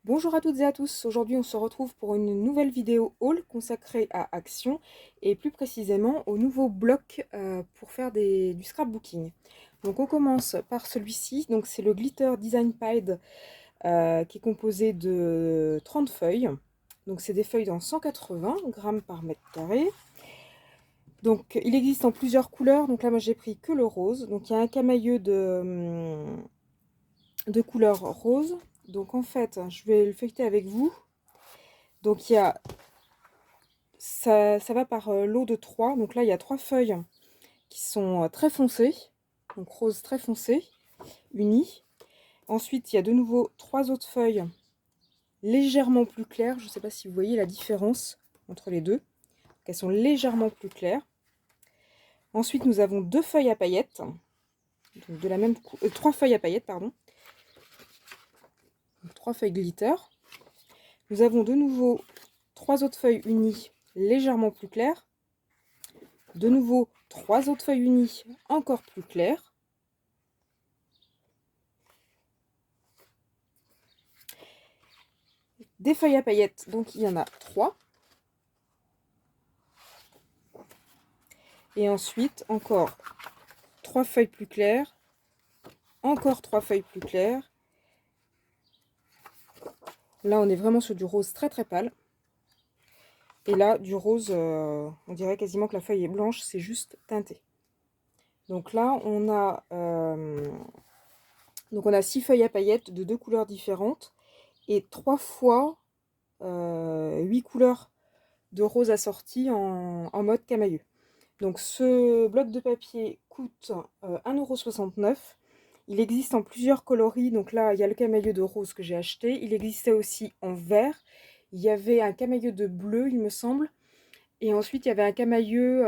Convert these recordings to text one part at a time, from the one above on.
Bonjour à toutes et à tous, aujourd'hui on se retrouve pour une nouvelle vidéo haul consacrée à Action et plus précisément au nouveau bloc pour faire du scrapbooking. Donc on commence par celui-ci, donc c'est le Glitter Design Pad qui est composé de 30 feuilles. Donc c'est des feuilles dans 180 grammes par mètre carré. Donc il existe en plusieurs couleurs, donc là moi j'ai pris que le rose. Donc il y a un camailleux de couleur rose. Donc en fait, je vais le feuilleter avec vous. Donc il y a ça va par lot de 3. Donc là, il y a 3 feuilles qui sont très foncées. Donc rose très foncé, unies. Ensuite, il y a de nouveau 3 autres feuilles légèrement plus claires. Je ne sais pas si vous voyez la différence entre les deux. Donc, elles sont légèrement plus claires. Ensuite, nous avons 2 feuilles à paillettes. Donc de la même 3 feuilles à paillettes, pardon. Donc 3 feuilles glitter. Nous avons de nouveau 3 autres feuilles unies légèrement plus claires. De nouveau 3 autres feuilles unies encore plus claires. Des feuilles à paillettes, donc il y en a 3. Et ensuite, encore 3 feuilles plus claires. Encore 3 feuilles plus claires. Là, on est vraiment sur du rose très très pâle. Et là, du rose, on dirait quasiment que la feuille est blanche, c'est juste teinté. Donc là, on a 6 feuilles à paillettes de 2 couleurs différentes. Et 3 fois 8 couleurs de rose assorties en mode camailleux. Donc ce bloc de papier coûte 1,69 €. Il existe en plusieurs coloris. Donc là, il y a le camailleux de rose que j'ai acheté. Il existait aussi en vert. Il y avait un camailleux de bleu, il me semble. Et ensuite, il y avait un camailleux,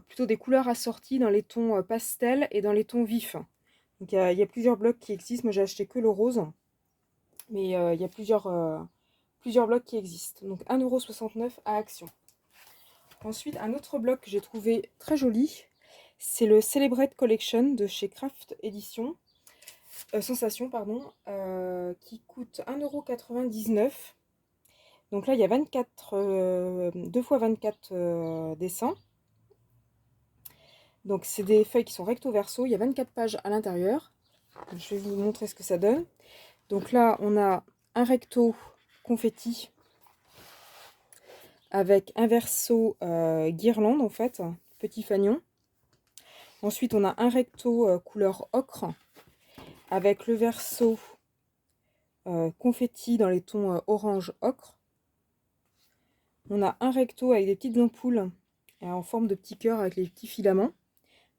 plutôt des couleurs assorties dans les tons pastel et dans les tons vifs. Donc il y a plusieurs blocs qui existent. Moi, j'ai acheté que le rose. Mais il y a plusieurs blocs qui existent. Donc 1,69 € à Action. Ensuite, un autre bloc que j'ai trouvé très joli, c'est le Celebrate Collection de chez Craft Edition, Sensation, pardon, qui coûte 1,99 €. Donc là, il y a 2 x 24 dessins. Donc c'est des feuilles qui sont recto verso, il y a 24 pages à l'intérieur. Je vais vous montrer ce que ça donne. Donc là, on a un recto confetti avec un verso guirlande en fait, petit fanion. Ensuite, on a un recto couleur ocre avec le verso confetti dans les tons orange ocre. On a un recto avec des petites ampoules en forme de petits cœurs avec les petits filaments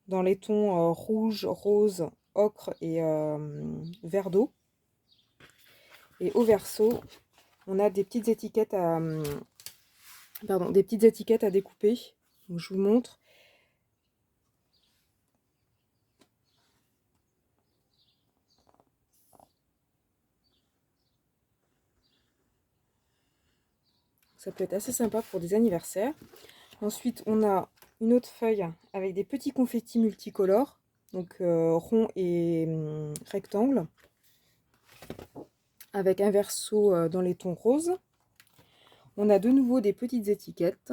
dans les tons rouge, rose, ocre et vert d'eau. Et au verso, on a des petites étiquettes à découper. Donc, je vous montre. Ça peut être assez sympa pour des anniversaires. Ensuite, on a une autre feuille avec des petits confettis multicolores, donc rond et rectangle, avec un verso dans les tons roses. On a de nouveau des petites étiquettes.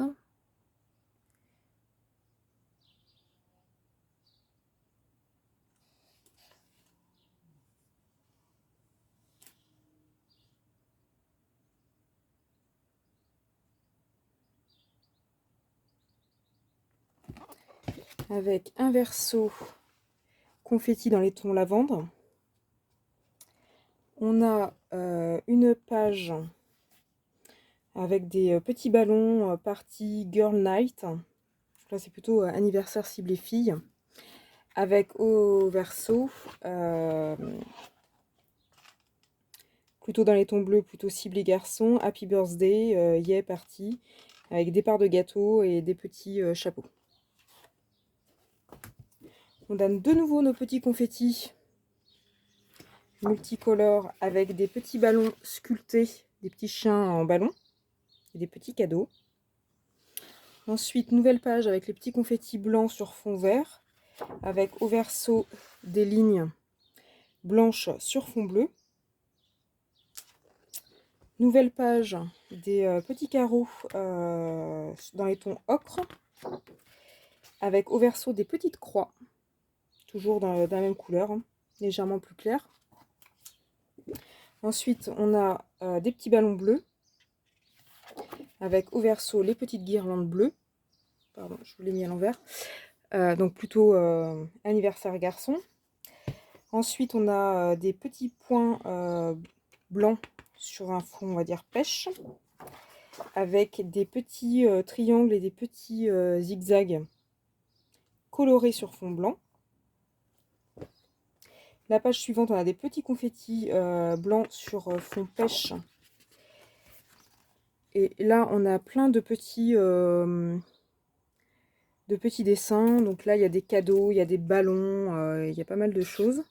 Avec un verso confetti dans les tons lavande. On a une page avec des petits ballons party Girl Night. Là, c'est plutôt anniversaire ciblé filles. Avec au verso, plutôt dans les tons bleus, plutôt ciblé garçon, Happy Birthday, Yeah Party, avec des parts de gâteau et des petits chapeaux. On donne de nouveau nos petits confettis multicolores avec des petits ballons sculptés, des petits chiens en ballon et des petits cadeaux. Ensuite, nouvelle page avec les petits confettis blancs sur fond vert, avec au verso des lignes blanches sur fond bleu. Nouvelle page, des petits carreaux dans les tons ocre, avec au verso des petites croix, toujours dans la même couleur, hein, légèrement plus clair. Ensuite, on a des petits ballons bleus, avec au verso les petites guirlandes bleues. Pardon, je vous l'ai mis à l'envers. Donc plutôt anniversaire garçon. Ensuite, on a des petits points blancs sur un fond, on va dire, pêche, avec des petits triangles et des petits zigzags colorés sur fond blanc. La page suivante, on a des petits confettis blancs sur fond pêche. Et là, on a plein de petits dessins. Donc là, il y a des cadeaux, il y a des ballons, il y a pas mal de choses.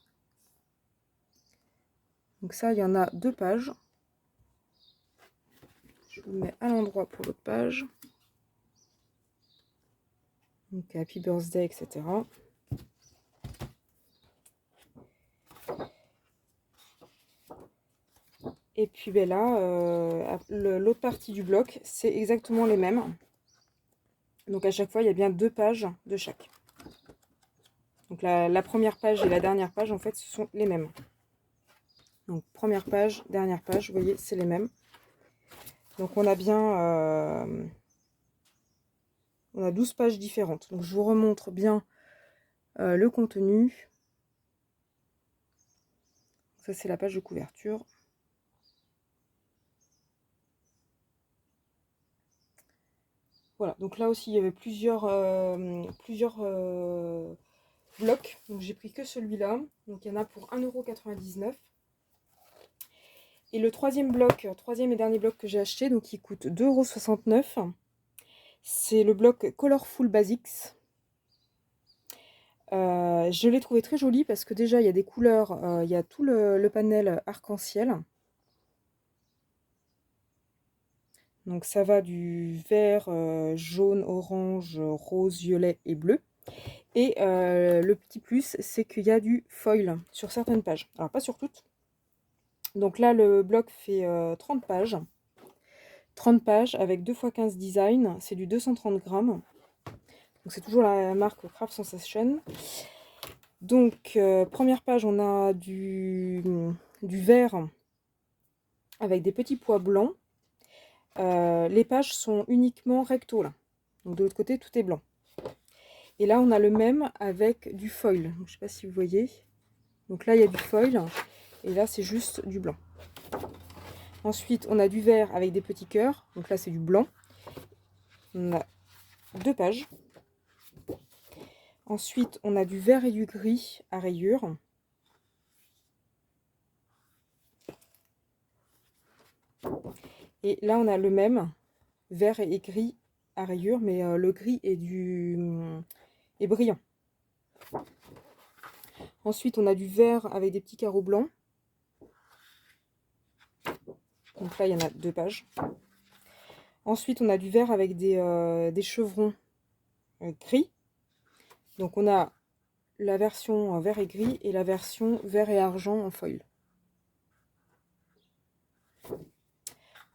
Donc ça, il y en a 2 pages. Je vous le mets à l'endroit pour l'autre page. Donc Happy Birthday, etc. Et puis ben là, l'autre partie du bloc, c'est exactement les mêmes. Donc à chaque fois, il y a bien 2 pages de chaque. Donc la première page et la dernière page, en fait, ce sont les mêmes. Donc première page, dernière page, vous voyez, c'est les mêmes. Donc on a bien on a 12 pages différentes. Donc je vous remontre bien le contenu. Ça, c'est la page de couverture. Voilà, donc là aussi, il y avait plusieurs blocs. Donc j'ai pris que celui-là. Donc il y en a pour 1,99 €. Et le troisième bloc, troisième et dernier bloc que j'ai acheté, donc il coûte 2,69 €. C'est le bloc Colorful Basics. Je l'ai trouvé très joli parce que déjà il y a des couleurs, il y a tout le panel arc-en-ciel. Donc ça va du vert, jaune, orange, rose, violet et bleu. Et le petit plus, c'est qu'il y a du foil sur certaines pages. Alors pas sur toutes. Donc là, le bloc fait 30 pages. 30 pages avec 2 x 15 designs. C'est du 230 grammes. Donc c'est toujours la marque Craft Sensation. Donc première page, on a du vert avec des petits pois blancs. Les pages sont uniquement recto là. Donc de l'autre côté, tout est blanc. Et là, on a le même avec du foil. Je ne sais pas si vous voyez. Donc là, il y a du foil. Et là, c'est juste du blanc. Ensuite, on a du vert avec des petits cœurs. Donc là, c'est du blanc. On a 2 pages. Ensuite, on a du vert et du gris à rayures. Et là, on a le même, vert et gris à rayures, mais le gris est brillant. Ensuite, on a du vert avec des petits carreaux blancs. Donc là, il y en a 2 pages. Ensuite, on a du vert avec des chevrons gris. Donc on a la version vert et gris et la version vert et argent en foil.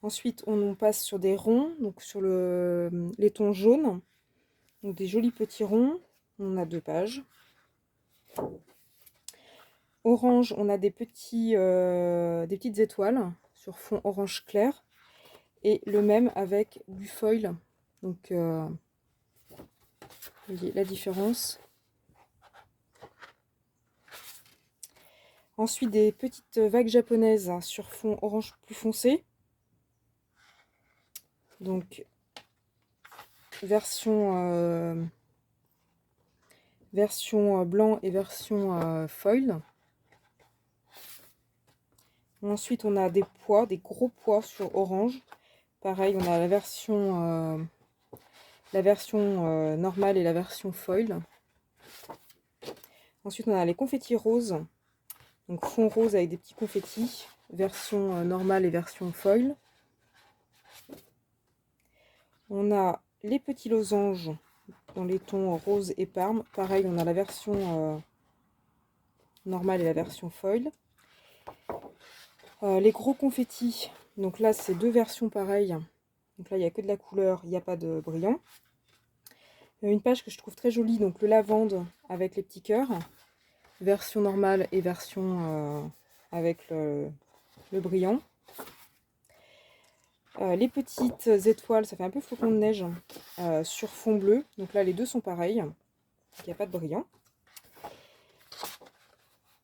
Ensuite, on passe sur des ronds, donc sur les tons jaunes. Donc des jolis petits ronds. On a 2 pages. Orange, on a des petites étoiles sur fond orange clair. Et le même avec du foil. Donc, vous voyez la différence. Ensuite, des petites vagues japonaises sur fond orange plus foncé. Donc, version blanc et version foil. Ensuite, on a des pois, des gros pois sur orange. Pareil, on a la version normale et la version foil. Ensuite, on a les confettis roses. Donc, fond rose avec des petits confettis. Version normale et version foil. On a les petits losanges dans les tons rose et parme. Pareil, on a la version normale et la version foil. Les gros confettis, donc là c'est 2 versions pareilles. Donc là il n'y a que de la couleur, il n'y a pas de brillant. Une page que je trouve très jolie, donc le lavande avec les petits cœurs. Version normale et version avec le brillant. Les petites étoiles, ça fait un peu flocon de neige sur fond bleu. Donc là les deux sont pareils, il n'y a pas de brillant.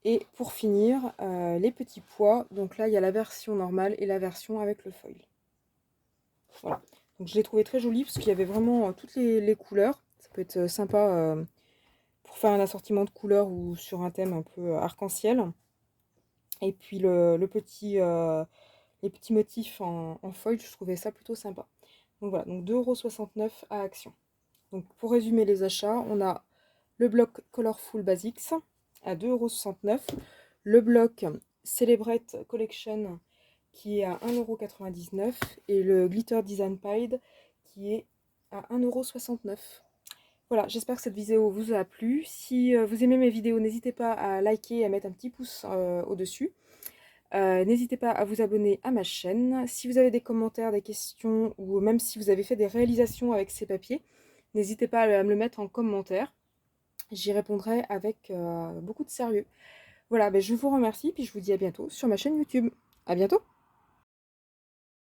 Et pour finir, les petits pois. Donc là, il y a la version normale et la version avec le foil. Voilà. Donc je l'ai trouvé très joli parce qu'il y avait vraiment toutes les couleurs. Ça peut être sympa pour faire un assortiment de couleurs ou sur un thème un peu arc-en-ciel. Et puis les petits motifs en foil, je trouvais ça plutôt sympa. Donc voilà, donc 2,69 € à Action. Donc pour résumer les achats, on a le bloc Colorful Basics à 2,69 €, le bloc Celebrate Collection qui est à 1,99 € et le Glitter Design Pied qui est à 1,69 €. Voilà, j'espère que cette vidéo vous a plu. Si vous aimez mes vidéos, n'hésitez pas à liker et à mettre un petit pouce au-dessus. N'hésitez pas à vous abonner à ma chaîne. Si vous avez des commentaires, des questions, ou même si vous avez fait des réalisations avec ces papiers, n'hésitez pas à me le mettre en commentaire. J'y répondrai avec beaucoup de sérieux. Voilà, ben je vous remercie, puis je vous dis à bientôt sur ma chaîne YouTube. À bientôt!